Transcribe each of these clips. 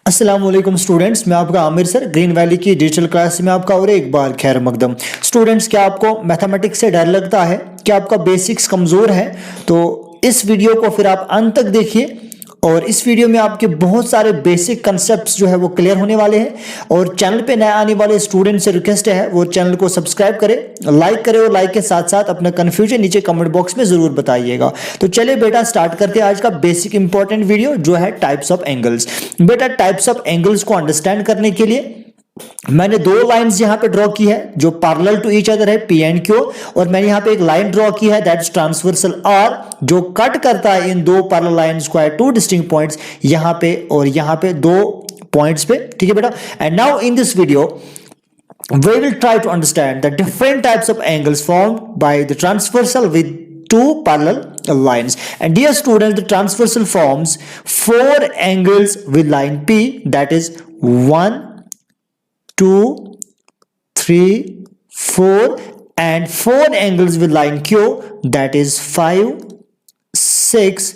अस्सलाम वालेकुम स्टूडेंट्स, मैं आपका आमिर सर ग्रीन वैली की डिजिटल क्लास में आपका और एक बार खैर मकदम। स्टूडेंट्स, क्या आपको मैथमेटिक्स से डर लगता है? क्या आपका बेसिक्स कमज़ोर है? तो इस वीडियो को फिर आप अंत तक देखिए और इस वीडियो में आपके बहुत सारे बेसिक कंसेप्ट्स जो है वो क्लियर होने वाले हैं। और चैनल पे नए आने वाले स्टूडेंट से रिक्वेस्ट है वो चैनल को सब्सक्राइब करें, लाइक करें और लाइक के साथ साथ अपना कन्फ्यूजन नीचे कमेंट बॉक्स में जरूर बताइएगा। तो चलिए बेटा स्टार्ट करते हैं आज का बेसिक इंपॉर्टेंट वीडियो जो है टाइप्स ऑफ एंगल्स। बेटा टाइप्स ऑफ एंगल्स को अंडरस्टैंड करने के लिए मैंने दो लाइंस यहां पे ड्रॉ की है जो पैरेलल टू ईच अदर है, पी एंड क्यू, और मैंने यहां पे एक लाइन ड्रॉ की है दैट्स ट्रांसवर्सल आर जो कट करता है इन दो पैरेलल लाइंस को एट टू डिस्टिंक्ट पॉइंट्स, यहां पे और यहां पे दो पॉइंट्स पे। ठीक है बेटा, and now in this video we will try to understand the different types of angles formed by the transversal with two parallel lines. And dear students, the transversal forms four angles with line P, that is 1 2 3 4, and four angles with line Q, that is 5 6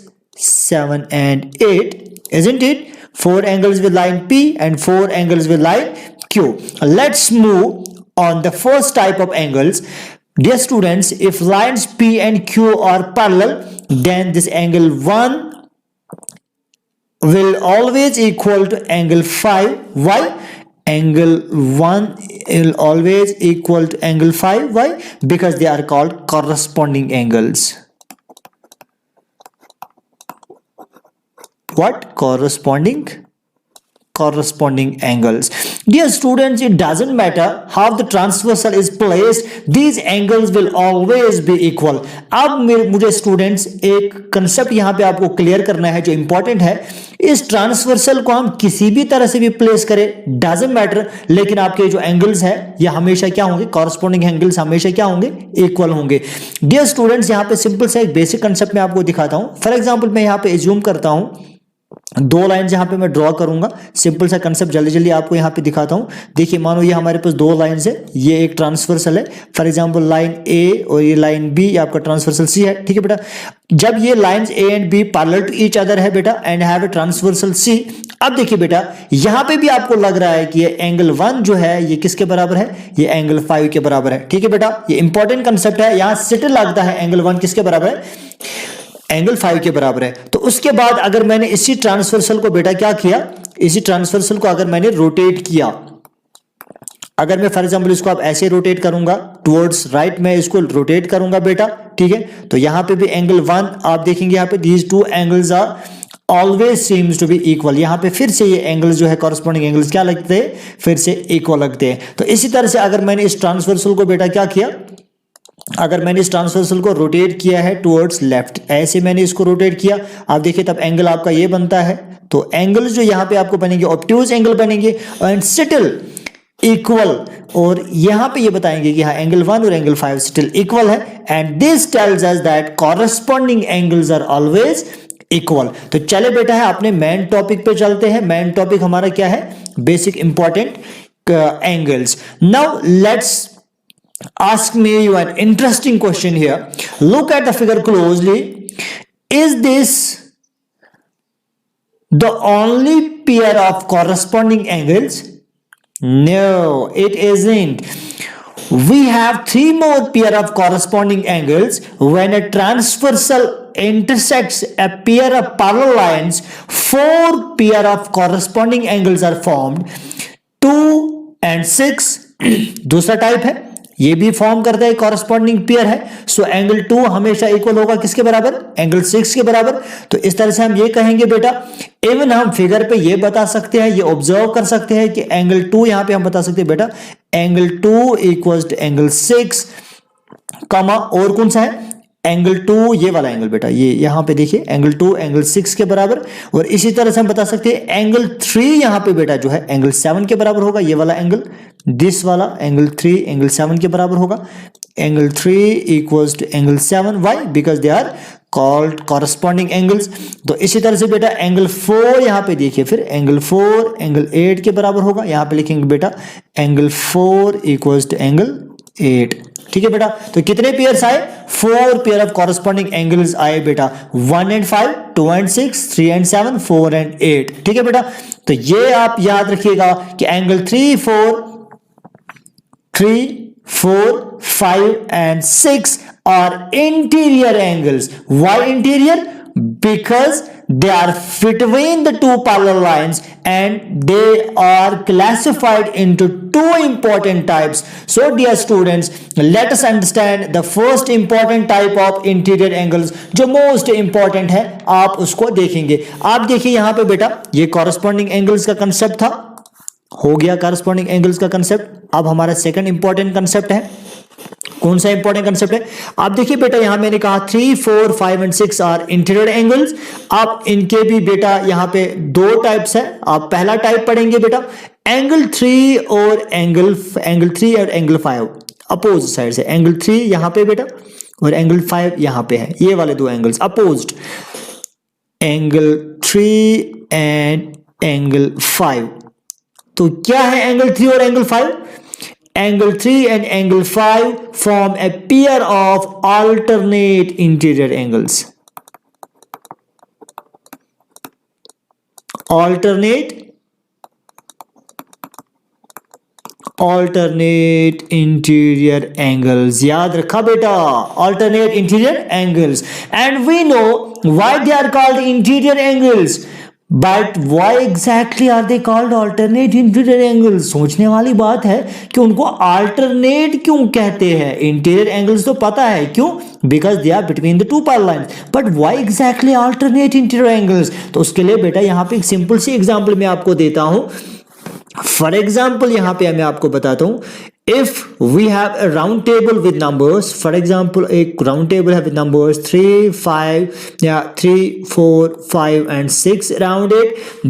7 and 8, isn't it? Four angles with line P and four angles with line Q. Let's move on the first type of angles. Dear students, if lines P and Q are parallel, then this angle 1 will always equal to angle 5. Why? Angle 1 will always equal to angle 5. Why? Because they are called corresponding angles. What? Corresponding angles. Dear students, it doesn't matter how the transversal is placed, these angles will always be equal. अब मुझे students एक concept यहां पे आपको clear करना है जो important है। इस ट्रांसवर्सल को हम किसी भी तरह से भी प्लेस करें, डजंट मैटर, लेकिन आपके जो एंगल्स है ये हमेशा क्या होंगे? कॉरस्पॉन्डिंग एंगल्स हमेशा क्या होंगे? इक्वल होंगे। डियर स्टूडेंट्स, यहां पे सिंपल सा एक बेसिक कंसेप्ट मैं आपको दिखाता हूं। फॉर एग्जांपल मैं यहां पे एज्यूम करता हूं दो लाइंस यहां पे मैं ड्रॉ करूंगा। सिंपल सा कंसेप्ट जल्दी जल्दी आपको यहां पे दिखाता हूं। देखिए, मानो ये हमारे पास दो लाइंस है, ये एक ट्रांसवर्सल है। फॉर एग्जांपल लाइन ए और ये लाइन बी, ये आपका ट्रांसवर्सल सी है। ठीक है बेटा, जब ये lines A and B parallel to each other है बेटा and have a transversal C, अब देखिए बेटा यहां पे भी आपको लग रहा है कि ये एंगल 1 जो है ये किसके बराबर है? ये एंगल 5 के बराबर है। ठीक है बेटा, ये इंपॉर्टेंट कंसेप्ट है। यहां सेटल लगता है एंगल 1 किसके बराबर है? एंगल 5 के बराबर है। तो उसके बाद अगर मैंने इसी ट्रांसवर्सल को बेटा क्या किया, इसी ट्रांसवर्सल को अगर मैंने रोटेट किया, अगर मैं फॉर एग्जांपल इसको आप ऐसे रोटेट करूंगा टुवर्ड्स राइट, मैं इसको रोटेट करूंगा बेटा, ठीक है, तो यहां पे भी एंगल 1 आप देखेंगे यहां पे these two angles are always seems to be equal. यहां पे फिर से ये एंगल्स जो है कॉरस्पॉन्डिंग एंगल्स क्या लगते हैं? फिर से इक्वल लगते हैं। तो इसी तरह से अगर मैंने इस ट्रांसवर्सल को बेटा क्या किया, अगर मैंने इस ट्रांसवर्सल को रोटेट किया है टुवर्ड्स लेफ्ट, ऐसे मैंने इसको रोटेट किया, आप देखिए तब एंगल आपका ये बनता है। तो एंगल्स जो यहां पे आपको बनेंगे ऑब्ट्यूज एंगल बनेंगे एंड स्टिल इक्वल, और यहां पे ये बताएंगे कि हाँ एंगल 1 और एंगल 5 स्टिल इक्वल है। And this tells us that corresponding angles are always equal. तो चले बेटा है अपने मेन टॉपिक पे चलते हैं। मेन टॉपिक हमारा क्या है? Basic important angles. Now let's ask me you an interesting question here. Look at the figure closely. Is this the only pair of corresponding angles? No, it isn't. We have three more pair of corresponding angles. When a transversal intersects a pair of parallel lines, four pair of corresponding angles are formed. 2 and 6 दूसरा type है, ये भी form करता है corresponding pair है। So angle 2 हमेशा equal होगा किसके बराबर? एंगल 6 के बराबर। तो इस तरह से हम ये कहेंगे बेटा, इवन हम फिगर पे ये बता सकते हैं, ये ऑब्जर्व कर सकते हैं कि एंगल 2 यहां पे हम बता सकते हैं बेटा angle 2 equals to angle 6 comma और कौन सा है? एंगल 2 ये वाला एंगल बेटा, ये यहां पे देखिए एंगल 2 एंगल 6 के बराबर। और इसी तरह से हम बता सकते हैं एंगल 3 यहां पे बेटा जो है एंगल 7 के बराबर होगा। ये वाला एंगल, दिस वाला एंगल 3 एंगल 7 के बराबर होगा। Angle 3 equals to angle 7, why? Because they are called corresponding angles. तो इसी तरह से बेटा एंगल 4 यहां पे देखिए, फिर एंगल 4 एंगल 8 के बराबर होगा। यहां पे लिखेंगे बेटा एंगल 4 इक्वल्स टू एंगल 8। ठीक है बेटा, तो कितने पेयर्स आए? 4 पेयर ऑफ कॉरेस्पॉन्डिंग एंगल्स आए बेटा, 1 and 5, 2 and 6, 3 and 7, 4 and 8। ठीक है बेटा, तो ये आप याद रखिएगा कि angle 3, 4, 5 and 6 are interior angles. Why interior? Because they are between the two parallel lines and they are classified into two important types. So dear students, let us understand the first important type of interior angles, जो most important है, आप उसको देखेंगे। आप देखिए यहाँ पे बेटा, ये corresponding angles का concept था, हो गया corresponding angles का concept। अब हमारा second important concept है, कौन सा इंपॉर्टेंट कंसेप्ट है? आप देखिए बेटा, यहां मैंने कहा 3, 4, 5 एंड 6 आर इंटीरियर एंगल्स। आप इनके भी बेटा यहां पे दो टाइप्स है। आप पहला टाइप पढ़ेंगे बेटा, एंगल 3 और एंगल 5 अपोज साइड से। एंगल 3 यहां पे बेटा और एंगल 5 यहां पे है, ये वाले दो angles opposed, angle 3 and angle 5। तो क्या है एंगल 3 और angle 5? Angle 3 and angle 5 form a pair of alternate interior angles. Alternate interior angles. याद रखा बेटा, alternate interior angles. And we know why they are called interior angles. But why exactly are they called alternate interior angles? सोचने वाली बात है कि उनको alternate क्यों कहते हैं। interior angles तो पता है क्यों, because they are between the two parallel lines. But why exactly alternate interior angles? तो उसके लिए बेटा यहाँ पे एक सिंपल सी एग्जांपल मैं आपको देता हूं। फॉर एग्जाम्पल यहां पे मैं आपको बताता हूं, if we have a round table with numbers, for example एक round table है with numbers 3, 4, 5 and 6 around it,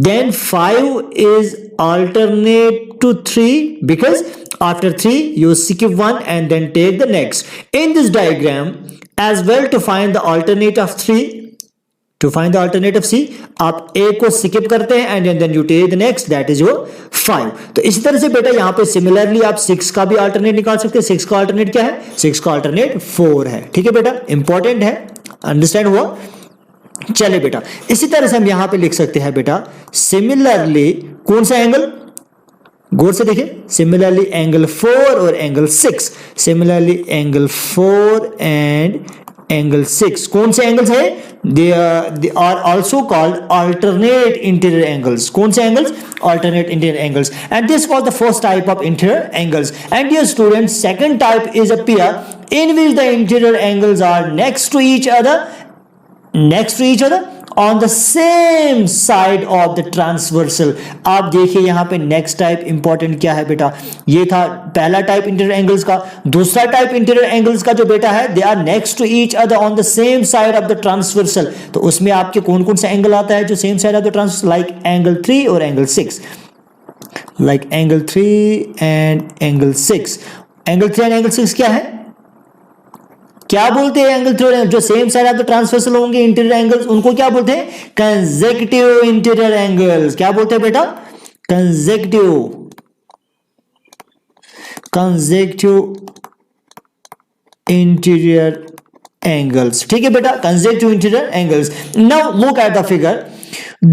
then 5 is alternate to 3 because after 3 you skip one and then take the next. In this diagram as well, to find the alternate of 3, to find the alternate of C, आप A को skip करते हैं and then you take the next, that is your 5। तो इसी तरह से बेटा यहाँ पे सिमिलरली आप 6 का भी alternate निकाल सकते हैं। 6 का alternate क्या है? 6 का alternate 4 है। ठीक है बेटा, इंपॉर्टेंट है, अंडरस्टैंड हुआ? चले बेटा, इसी तरह से हम यहाँ पे लिख सकते हैं बेटा, सिमिलरली कौन सा एंगल, गौर से देखिए, सिमिलरली एंगल 4 और angle 6, similarly angle 4 and angle 6 कौन से एंगल्स है? they are also called alternate interior angles. कौन से angles? alternate interior angles. And this was the first type of interior angles. And dear students, second type is a pair in which the interior angles are next to each other on the same side of the transversal. आप देखिए यहाँ पे next type important क्या है बेटा, ये था पहला टाइप इंटीरियर एंगल्स का। दूसरा टाइप इंटीरियर एंगल्स का जो बेटा है, they are next to each other on the same side of the transversal. तो उसमें आपके कौन कौन सा एंगल आता है जो same side of the transversal, like angle 3 और angle 6, like angle 3 and angle 6। Angle 3 and angle 6 क्या है, क्या बोलते हैं? एंगल 3 जो same side of the transversal होंगे इंटीरियर एंगल्स, उनको क्या बोलते हैं? Consecutive interior angles. क्या बोलते हैं बेटा? Consecutive interior angles. ठीक है बेटा, consecutive interior angles. Now look at the figure,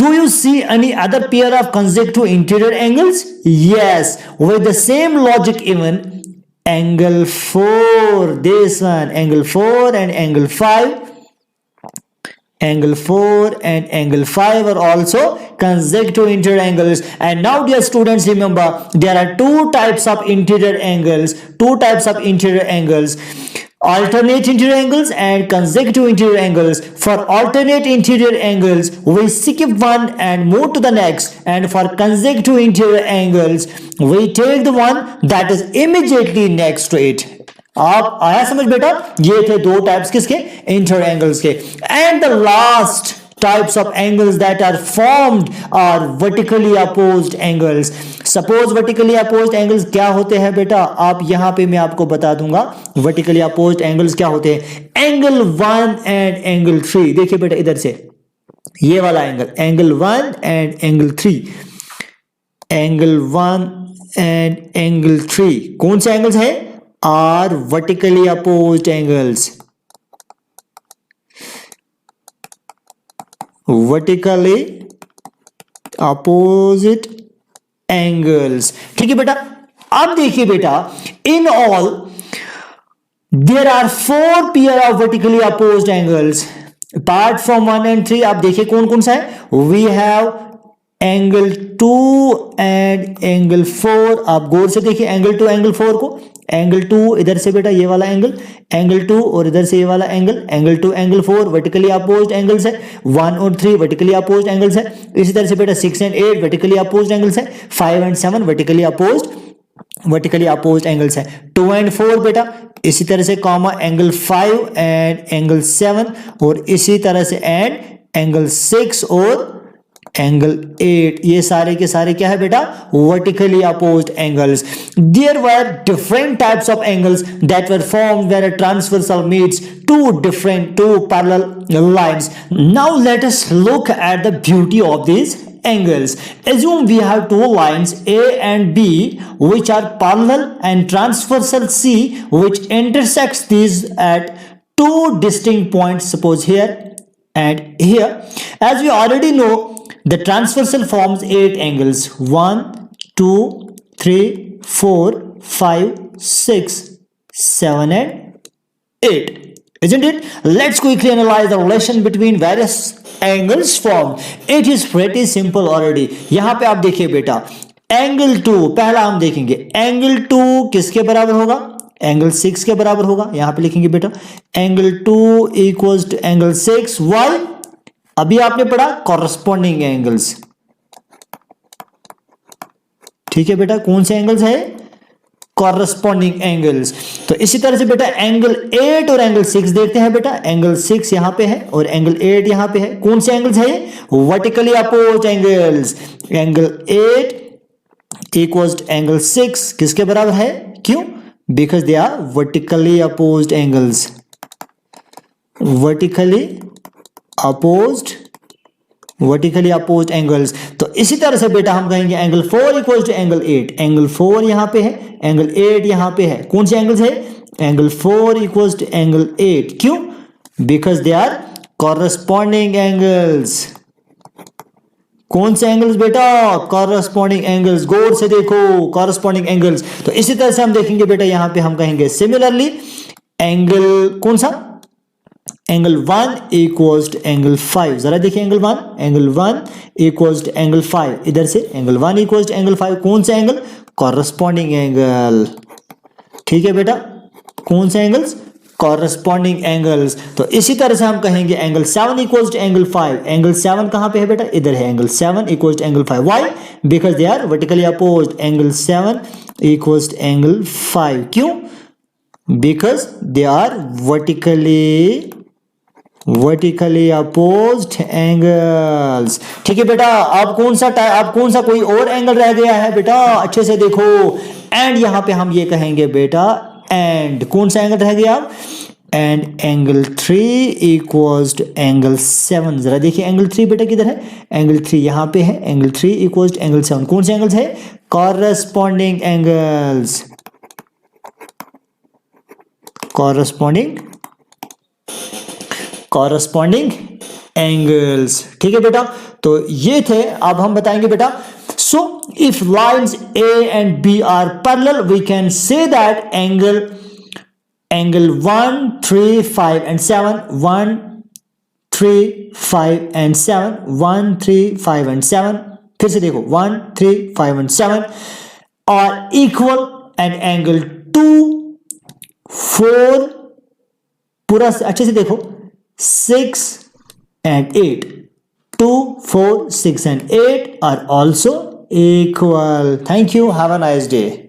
do you see any other pair of consecutive interior angles? Yes, with the same logic even, angle 4, this one, angle 4 and angle 5, angle 4 and angle 5 are also consecutive interior angles. And now dear students, remember there are two types of interior angles, alternate interior angles and consecutive interior angles. For alternate interior angles we skip one and move to the next, and for consecutive interior angles we take the one that is immediately next to it. आप आया समझ बेटा? ये थे दो types किसके? Interior angles के। And the last types of angles that are formed are vertically opposed angles. Suppose vertically opposed angles क्या होते हैं बेटा? आप यहां पे मैं आपको बता दूंगा vertically opposed angles क्या होते हैं। एंगल 1 एंड एंगल 3, देखिए बेटा इधर से ये वाला angle, angle 1 and angle 3, angle 1 and angle 3 कौन से एंगल्स है? are vertically opposed angles. Vertically opposite angles. ठीक है बेटा, अब देखिए बेटा, in all there are 4 pair of vertically opposed angles. Apart from 1 and 3, आप देखिए कौन कौन सा है. We have angle 2 and angle 4. आप गौर से देखिए एंगल 2 एंगल 4 को. एंगल 2 इधर से बेटा ये वाला एंगल 2 और इधर से ये वाला angle 2 angle 4 vertically opposed angles है. 1 और 3 वर्टिकली अपोज्ड एंगल्स है. इसी तरह से बेटा 6 एंड 8 वर्टिकली अपोज्ड एंगल्स है. 5 एंड 7 वर्टिकली अपोज्ड एंगल्स है. 2 एंड 4 बेटा इसी तरह से कॉमा एंगल 5 एंड एंगल 7 और इसी तरह से एंड एंगल 6 और एंगल 8. ये सारे के सारे क्या है बेटा, vertically opposed angles. There were different types of angles that were formed when a transversal meets two parallel lines. Now let us look at the beauty of these angles. Assume we have two lines A and B which are parallel and transversal C which intersects these at two distinct points, suppose here and here. As we already know, the transversal forms 8 angles. 1, 2, 3, 4, 5, 6, 7 and 8. Isn't it? Let's quickly analyze the relation between various angles formed. It is pretty simple already. यहां पे आप देखिए बेटा angle 2, पहला हम देखेंगे angle 2 किसके बराबर होगा, एंगल 6 के बराबर होगा. यहां पे लिखेंगे बेटा angle 2 equals to angle 6. Why, अभी आपने पढ़ा कॉरस्पॉन्डिंग एंगल्स. ठीक है बेटा, कौन से एंगल्स है, कॉरस्पॉन्डिंग एंगल्स. तो इसी तरह से बेटा एंगल 8 और एंगल 6 देखते हैं बेटा. एंगल 6 यहां पे है और एंगल 8 यहां पे है. कौन से एंगल्स है, vertically opposed angles. Angle 8 equals to angle 6 किसके बराबर है, क्यों, because they are vertically opposed angles. Vertically opposed angles. तो इसी तरह से बेटा हम कहेंगे angle 4 equals to angle 8. Angle 4 यहां पे है, एंगल 8 यहां पे है. कौन से एंगल्स है, एंगल 4 इक्वल्स टू एंगल 8. क्यों, because they are corresponding angles. कौन से एंगल्स बेटा, कॉरस्पॉन्डिंग एंगल्स. गौर से देखो कॉरस्पॉन्डिंग एंगल्स. तो इसी तरह से हम देखेंगे बेटा यहां पे हम कहेंगे सिमिलरली एंगल कौन सा, एंगल 1 इक्वल्स टू एंगल 5. जरा देखिए एंगल 1 इक्वल्स टू एंगल 5. इधर से एंगल 1 इक्वल्स टू एंगल 5. कौन सा एंगल, कॉरस्पॉन्डिंग एंगल. ठीक है बेटा, कौन से एंगल्स, कॉरस्पॉन्डिंग एंगल्स. तो इसी तरह से हम कहेंगे angle 7 equals to angle 5. Angle 7 कहां पे है बेटा, इधर है. Angle 7 equals to angle 5. Why, because they are vertically opposed. Angle 7 equals to angle 5. क्यों, because they are vertically opposed angles. ठीक है बेटा, अब कौन सा कोई और एंगल रह गया है बेटा, अच्छे से देखो. एंड यहां पे हम ये कहेंगे बेटा एंड कौन सा एंगल रह गया, and angle 3 equals to angle 7. जरा देखिए एंगल 3 बेटा किधर है, एंगल 3 यहां पे है. Angle 3 equals to angle 7. कौन से एंगल्स है, कॉरस्पॉन्डिंग एंगल्स. Corresponding angles. ठीक है बेटा, तो ये थे. अब हम बताएंगे बेटा, so if lines A and B are parallel we can say that angle 1, 3, 5 and 7, 1, 3, 5 and 7, 1, 3, 5 and 7. फिर से देखो 1, 3, 5 and 7 are equal and angle 2, 4 पूरा अच्छे से देखो 6 and 8. 2, 4, 6 and 8 are also equal. Thank you. Have a nice day.